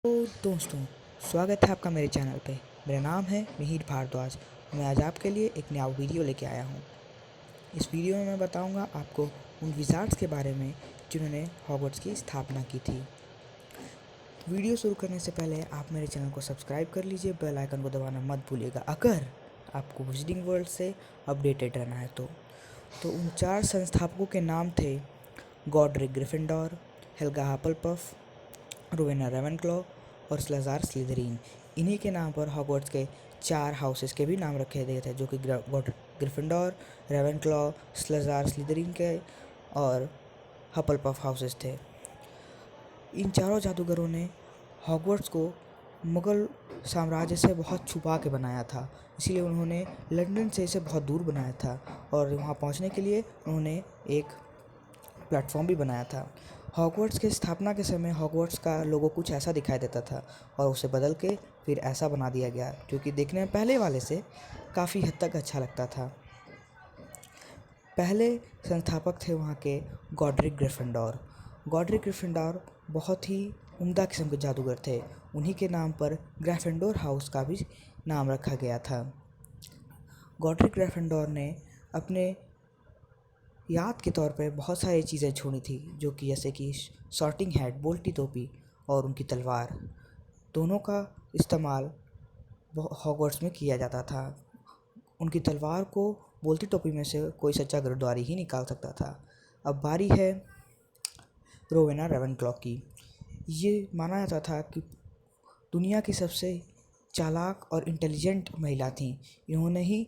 तो दोस्तों, स्वागत है आपका मेरे चैनल पे। मेरा नाम है मिहिर भारद्वाज। मैं आज आपके लिए एक नया वीडियो लेके आया हूँ। इस वीडियो में मैं बताऊँगा आपको उन विज़ार्ड्स के बारे में जिन्होंने हॉगवर्ट्स की स्थापना की थी। वीडियो शुरू करने से पहले आप मेरे चैनल को सब्सक्राइब कर लीजिए, बेल आइकन को दबाना मत भूलिएगा अगर आपको विजिटिंग वर्ल्ड से अपडेटेड रहना है तो उन 4 संस्थापकों के नाम थे गॉडरिक ग्रिफिंडोर, हेल्गा हफलपफ, रोवेना रेवेनक्लॉ और स्लाजार स्लिदरीन। इन्हीं के नाम पर हॉगवर्ट्स के 4 हाउसेस के भी नाम रखे गए थे, जो कि ग्रिफिंडोर, रेवेनक्लॉ, स्लाजार स्लिदरीन के और हफलपफ हाउसेस थे। इन चारों जादूगरों ने हॉगवर्ट्स को मुग़ल साम्राज्य से बहुत छुपा के बनाया था, इसीलिए उन्होंने लंदन से इसे बहुत दूर बनाया था और वहाँ पहुँचने के लिए उन्होंने एक प्लेटफॉर्म भी बनाया था। हॉगवर्ट्स की स्थापना के समय हॉगवर्ट्स का लोगो कुछ ऐसा दिखाई देता था और उसे बदल के फिर ऐसा बना दिया गया, जो कि देखने में पहले वाले से काफ़ी हद तक अच्छा लगता था। पहले संस्थापक थे वहाँ के गॉडरिक ग्रिफिंडोर। गॉडरिक ग्रिफिंडोर बहुत ही उम्दा किस्म के जादूगर थे। उन्हीं के नाम पर ग्रिफिंडोर हाउस का भी नाम रखा गया था। गॉडरिक ग्रिफिंडोर ने अपने याद के तौर पे बहुत सारी चीज़ें छोड़ी थी, जो कि जैसे कि सॉर्टिंग हैट, बोल्टी टोपी और उनकी तलवार, दोनों का इस्तेमाल हॉगवर्ट्स में किया जाता था। उनकी तलवार को बोल्टी टोपी में से कोई सच्चा गुरुद्वारी ही निकाल सकता था। अब बारी है रोवेना रेवेनक्लॉ की। ये माना जाता था कि दुनिया की सबसे चालाक और इंटेलिजेंट महिला थी। इन्होंने ही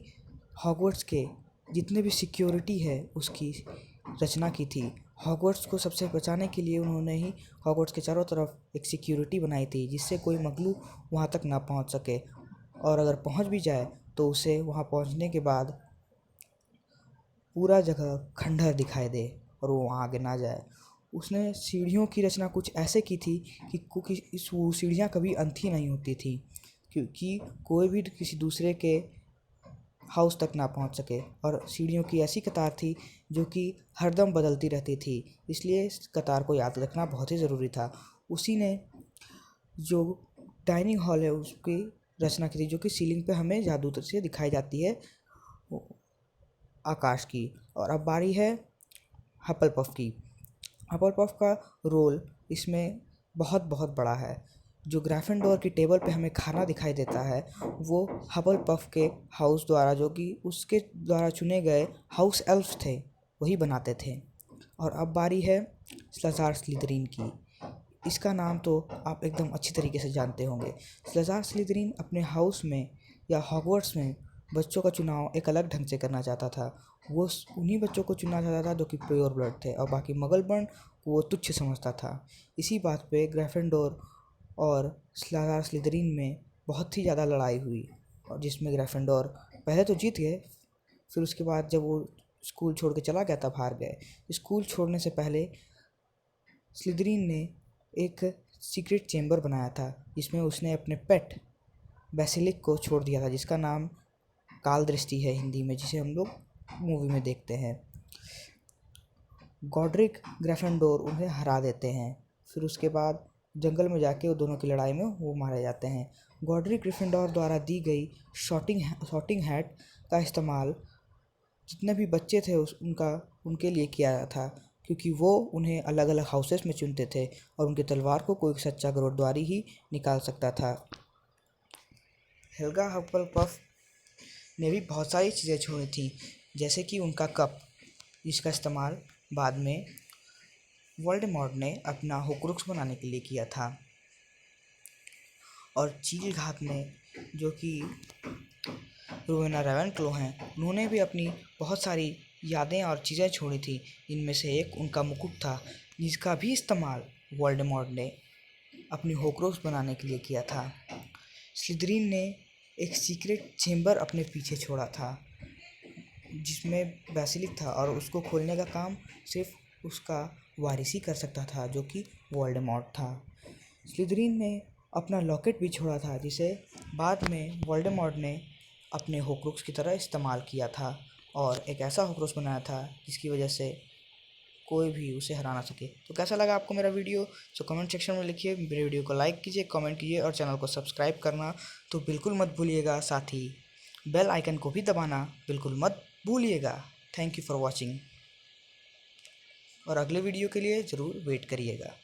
हॉगवर्ट्स के जितने भी सिक्योरिटी है उसकी रचना की थी। हॉगवर्ट्स को सबसे बचाने के लिए उन्होंने ही हॉगवर्ट्स के चारों तरफ एक सिक्योरिटी बनाई थी, जिससे कोई मगलू वहाँ तक ना पहुँच सके, और अगर पहुँच भी जाए तो उसे वहाँ पहुँचने के बाद पूरा जगह खंडहर दिखाई दे और वो वहाँ आगे ना जाए। उसने सीढ़ियों की रचना कुछ ऐसे की थी कि वो सीढ़ियाँ कभी अंत ही नहीं होती थी, क्योंकि कोई भी किसी दूसरे के हाउस तक ना पहुंच सके, और सीढ़ियों की ऐसी कतार थी जो कि हरदम बदलती रहती थी, इसलिए इस कतार को याद रखना बहुत ही ज़रूरी था। उसी ने जो डाइनिंग हॉल है उसकी रचना की थी, जो कि सीलिंग पे हमें जादू से दिखाई जाती है आकाश की। और अब बारी है हफलपफ की। हफलपफ का रोल इसमें बहुत बहुत बड़ा है। जो ग्राफिंडोर की टेबल पे हमें खाना दिखाई देता है वो हफलपफ के हाउस द्वारा, जो कि उसके द्वारा चुने गए हाउस एल्फ्स थे, वही बनाते थे। और अब बारी है स्लाजार स्लिदरीन की। इसका नाम तो आप एकदम अच्छी तरीके से जानते होंगे। स्लाजार स्लिदरीन अपने हाउस में या हॉगवर्ट्स में बच्चों का चुनाव एक अलग ढंग से करना चाहता था। वो उन्हीं बच्चों को चुनना चाहता था जो कि प्योर ब्लड थे, और बाकी मगल बर्न को वो तुच्छ समझता था। इसी बात पे ग्रिफिंडोर और स्लाजार स्लिदरीन में बहुत ही ज़्यादा लड़ाई हुई, और जिसमें ग्रिफिंडोर पहले तो जीत गए, फिर उसके बाद जब वो स्कूल छोड़ के चला गया तब हार गए। स्कूल छोड़ने से पहले स्लिदरीन ने एक सीक्रेट चेम्बर बनाया था, जिसमें उसने अपने पेट बेसिलिक को छोड़ दिया था, जिसका नाम काल दृष्टि है हिंदी में, जिसे हम लोग मूवी में देखते हैं। गॉडरिक ग्रिफिंडोर उन्हें हरा देते हैं, फिर उसके बाद जंगल में जाके वो दोनों की लड़ाई में वो मारे जाते हैं। गॉडरिक ग्रिफिंडोर द्वारा दी गई शॉटिंग हैट का इस्तेमाल जितने भी बच्चे थे उनके लिए किया गया था, क्योंकि वो उन्हें अलग अलग हाउसेस में चुनते थे और उनकी तलवार को कोई सच्चा गुरुद्वारी ही निकाल सकता था। हेल्गा हफलपफ ने भी बहुत सारी चीज़ें छोड़ी थी, जैसे कि उनका कप, जिसका इस्तेमाल बाद में वोल्डेमॉर्ट ने अपना होक्रुक्स बनाने के लिए किया था। और चील घात ने, जो कि रोवेना रेवेनक्लॉ हैं, उन्होंने भी अपनी बहुत सारी यादें और चीज़ें छोड़ी थी। इनमें से एक उनका मुकुट था, जिसका भी इस्तेमाल वोल्डेमॉर्ट ने अपनी होक्रुक्स बनाने के लिए किया था। स्लिदरीन ने एक सीक्रेट चेम्बर अपने पीछे छोड़ा था, जिसमें बेसिलिक था, और उसको खोलने का काम सिर्फ उसका वारिस ही कर सकता था, जो कि वोल्डेमॉर्ट था। स्लिदरीन ने अपना लॉकेट भी छोड़ा था, जिसे बाद में वोल्डेमॉर्ट ने अपने होक्रुक्स की तरह इस्तेमाल किया था, और एक ऐसा होक्रुक्स बनाया था जिसकी वजह से कोई भी उसे हरा ना सके। तो कैसा लगा आपको मेरा वीडियो, तो कमेंट सेक्शन में लिखिए। मेरे वीडियो को लाइक कीजिए, कमेंट कीजिए और चैनल को सब्सक्राइब करना तो बिल्कुल मत भूलिएगा। साथ ही बेल आइकन को भी दबाना बिल्कुल मत भूलिएगा। थैंक यू फॉर वॉचिंग और अगले वीडियो के लिए ज़रूर वेट करिएगा।